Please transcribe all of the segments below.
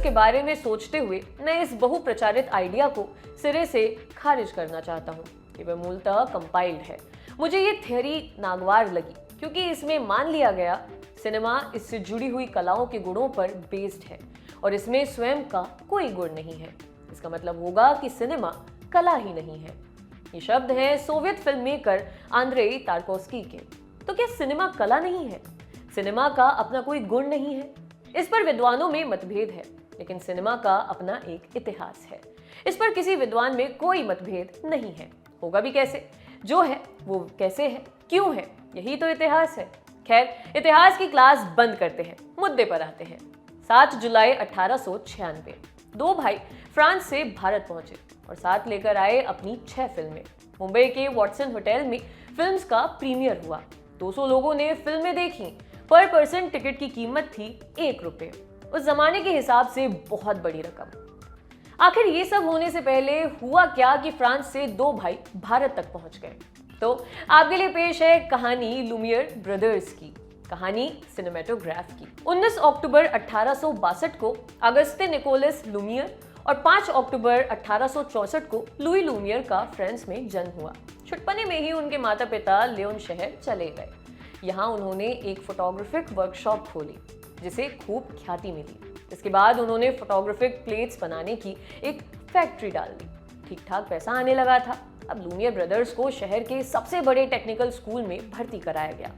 के बारे में सोचते हुए मैं इस बहुप्रचारित आइडिया को सिरे से खारिज करना चाहता हूँ कि वह मूलतः कंपाइल्ड है। मुझे ये थियरी नागवार लगी क्योंकि इसमें मान लिया गया सिनेमा इससे जुड़ी हुई कलाओं के गुणों पर बेस्ड है और इसमें स्वयं का कोई गुण नहीं है। इसका मतलब होगा कि सिनेमा कला ही नहीं है। ये शब्द हैं सोवियत फिल्म मेकर आंद्रेई तार्कोव्स्की के। तो क्या सिनेमा कला नहीं है? सिनेमा का अपना कोई गुण नहीं है? इस पर विद्वानों में मतभेद है, लेकिन सिनेमा का अपना एक इतिहास है। इस पर किसी विद्वान में कोई मतभेद नहीं है। होगा भी कैसे? जो है वो कैसे है, क्यों है, यही तो इतिहास है। खैर, इतिहास की क्लास बंद करते हैं, मुद्दे पर आते हैं। 7 जुलाई 1896 दो भाई फ्रांस से भारत पहुंचे और साथ लेकर आए अपनी 6 फिल्में। मुंबई के वॉटसन होटल में फिल्म्स का प्रीमियर हुआ। 200 लोगों ने फिल्में देखी। पर पर्सन टिकट की कीमत थी 1 रुपये। उस जमाने के हिसाब से बहुत बड़ी रकम। आखिर ये सब होने से पहले हुआ क्या कि फ्रांस से 2 भाई भारत तक पहुंच गए। तो आपके लिए पेश है कहानी लुमियर ब्रदर्स की, कहानी सिनेमेटोग्राफ की। 19 अक्टूबर 1862 को अगस्ते निकोलस लुमियर और 5 अक्टूबर 1864 को लुई लुमियर का फ्रांस में जन्म हुआ। छुटपने में ही उनके माता पिता लियोन शहर चले गए। यहाँ उन्होंने एक फोटोग्राफिक वर्कशॉप खोली जिसे खूब ख्याति मिली। इसके बाद उन्होंने फोटोग्राफिक प्लेट्स बनाने की एक फैक्ट्री डाल दी। ठीक ठाक पैसा आने लगा था। अब लुमियर ब्रदर्स को शहर के सबसे बड़े टेक्निकल स्कूल में भर्ती कराया गया।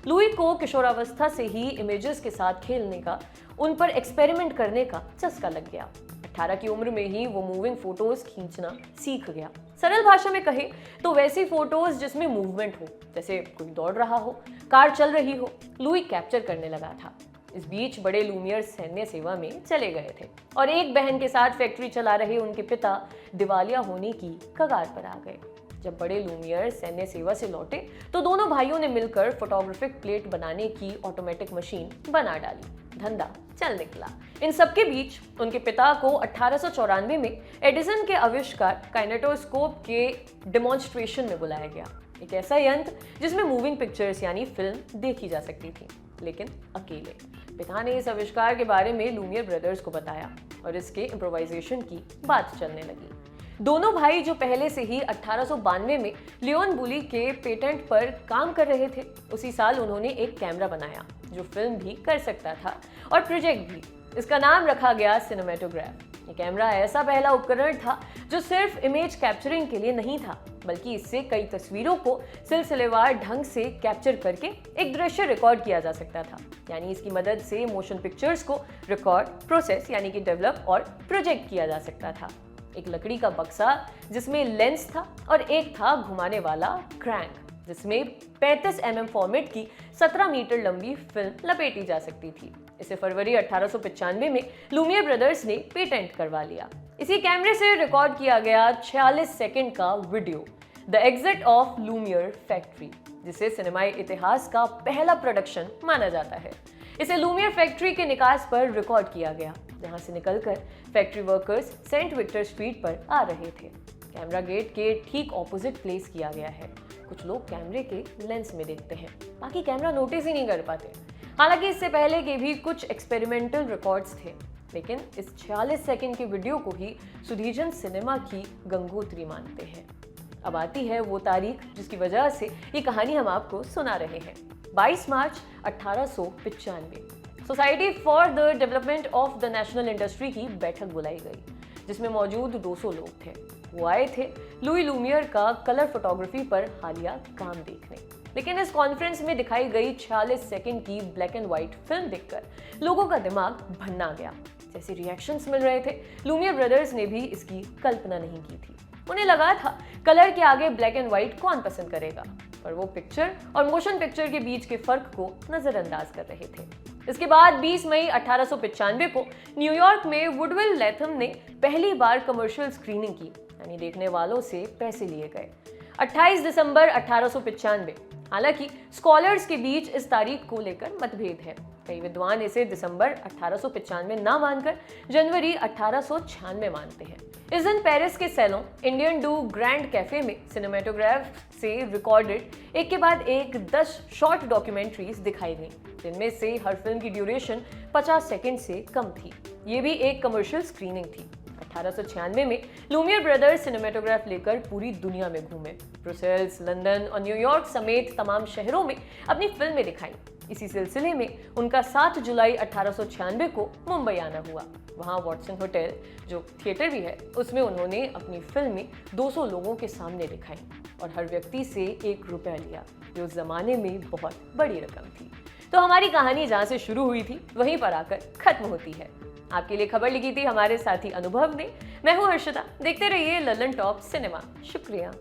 लुई को किशोरावस्था से ही इमेजेस के साथ खेलने का, उन पर एक्सपेरिमेंट करने का चस्का लग गया। 18 की उम्र में ही वो मूविंग फोटोज खींचना सीख गया। सरल भाषा में कहे तो वैसी फोटोज जिसमें मूवमेंट हो, जैसे कोई दौड़ रहा हो, कार चल रही हो, लुई कैप्चर करने लगा था। इस बीच बड़े लुमियर सैन्य सेवा में चले गए थे और एक बहन के साथ फैक्ट्री चला रहे उनके पिता दिवालिया होने की कगार पर आ गए। जब बड़े लुमियर सैन्य सेवा से लौटे तो दोनों भाइयों ने मिलकर फोटोग्राफिक प्लेट बनाने की ऑटोमेटिक मशीन बना डाली। धंधा चल निकला। इन सबके बीच उनके पिता को 1894 में एडिसन के आविष्कार काइनेटोस्कोप के डेमोन्स्ट्रेशन में बुलाया गया। एक ऐसा यंत्र जिसमें मूविंग पिक्चर्स यानी फिल्म देखी जा सकती थी, लेकिन अकेले। पिता ने इस आविष्कार के बारे में लुमियर ब्रदर्स को बताया और इसके इम्प्रोवाइजेशन की बात चलने लगी। दोनों भाई जो पहले से ही 1892 में लियोन बुली के पेटेंट पर काम कर रहे थे, उसी साल उन्होंने एक कैमरा बनाया जो फिल्म भी कर सकता था और प्रोजेक्ट भी। इसका नाम रखा गया सिनेमेटोग्राफ। ये कैमरा ऐसा पहला उपकरण था जो सिर्फ इमेज कैप्चरिंग के लिए नहीं था, बल्कि इससे कई तस्वीरों को सिलसिलेवार ढंग से कैप्चर करके एक दृश्य रिकॉर्ड किया जा सकता था। यानी इसकी मदद से मोशन पिक्चर्स को रिकॉर्ड, प्रोसेस यानी कि डेवलप और प्रोजेक्ट किया जा सकता था। एक लकड़ी का बक्सा जिसमें लेंस था और एक था घुमाने वाला क्रैंक जिसमें 35 mm फॉर्मेट की 17 मीटर लंबी फिल्म लपेटी जा सकती थी। इसे फरवरी 1895 में लुमियर ब्रदर्स ने पेटेंट करवा लिया। इसी कैमरे से रिकॉर्ड किया गया 46 सेकंड का video the exit of Lumière factory, जिसे सिनेमाई इतिहास का पहला प्रोडक्शन माना जाता है। इसे लुमियर फैक्ट्री के निकास पर रिकॉर्ड किया गया, जहां से निकलकर factory workers Saint Victor street पर आ रहे थे। कैमरा गेट के ठीक ऑपोजिट प्लेस किया गया है। कुछ लोग कैमरे के लेंस में देखते हैं, बाकी कैमरा नोटिस ही नहीं कर पाते। हालांकि इससे पहले के भी कुछ एक्सपेरिमेंटल रिकॉर्ड्स थे, लेकिन इस 46 सेकंड के वीडियो को ही सुधीजन सिनेमा की गंगोत्री मानते हैं। अब आती है वो तारीख जिसकी वजह से ये कहानी हम आपको सुना रहे हैं। 22 मार्च 1895 society for the development of the national industry की बैठक बुलाई गई, जिसमें मौजूद 200 लोग थे। वो आए थे लुई लुमियर का कलर फोटोग्राफी पर हालिया काम देखने। लेकिन इस कॉन्फ्रेंस में दिखाई गई 46 सेकंड की ब्लैक एंड व्हाइट फिल्म देखकर लोगों का दिमाग भन्ना गया। जैसे रिएक्शंस मिल रहे थे, लुमियर ब्रदर्स ने भी इसकी कल्पना नहीं की थी। उन्हें लगा था कलर के आगे ब्लैक एंड व्हाइट कौन पसंद करेगा, पर वो पिक्चर और मोशन पिक्चर के बीच के फर्क को नजरअंदाज कर रहे थे। इसके बाद 20 मई 1895 को न्यूयॉर्क में वुडविल लैथम ने पहली बार कमर्शियल स्क्रीनिंग की, यानी देखने वालों से पैसे लिए गए। 28 दिसंबर 1895। हालांकि स्कॉलर्स के बीच इस तारीख को लेकर मतभेद है। कई विद्वान इसे दिसंबर 1895 ना मानकर जनवरी 1896 मानते हैं। इस दिन पेरिस के salon Indian do grand cafe में सिनेमेटोग्राफ से रिकॉर्डेड एक के बाद एक 10 शॉर्ट डॉक्यूमेंट्रीज दिखाई गई, जिनमें से हर फिल्म की ड्यूरेशन 50 सेकंड से कम थी। ये भी एक कमर्शियल स्क्रीनिंग थी। 1896 में लूमियर ब्रदर्स सिनेमेटोग्राफ लेकर पूरी दुनिया में घूमे, ब्रुसेल्स, लंदन और न्यूयॉर्क समेत तमाम शहरों में अपनी फिल्में दिखाई। इसी सिलसिले में उनका 7 जुलाई 1896 को मुंबई आना हुआ। वहाँ वॉटसन होटल, जो थिएटर भी है, उसमें उन्होंने अपनी फिल्में 200 लोगों के सामने दिखाई और हर व्यक्ति से 1 रुपया लिया, जो उस जमाने में बहुत बड़ी रकम थी। तो हमारी कहानी जहाँ से शुरू हुई थी वहीं पर आकर खत्म होती है। आपके लिए खबर लिखी थी हमारे साथी अनुभव ने। मैं हूँ हर्षिता। देखते रहिए लल्लन टॉप सिनेमा। शुक्रिया।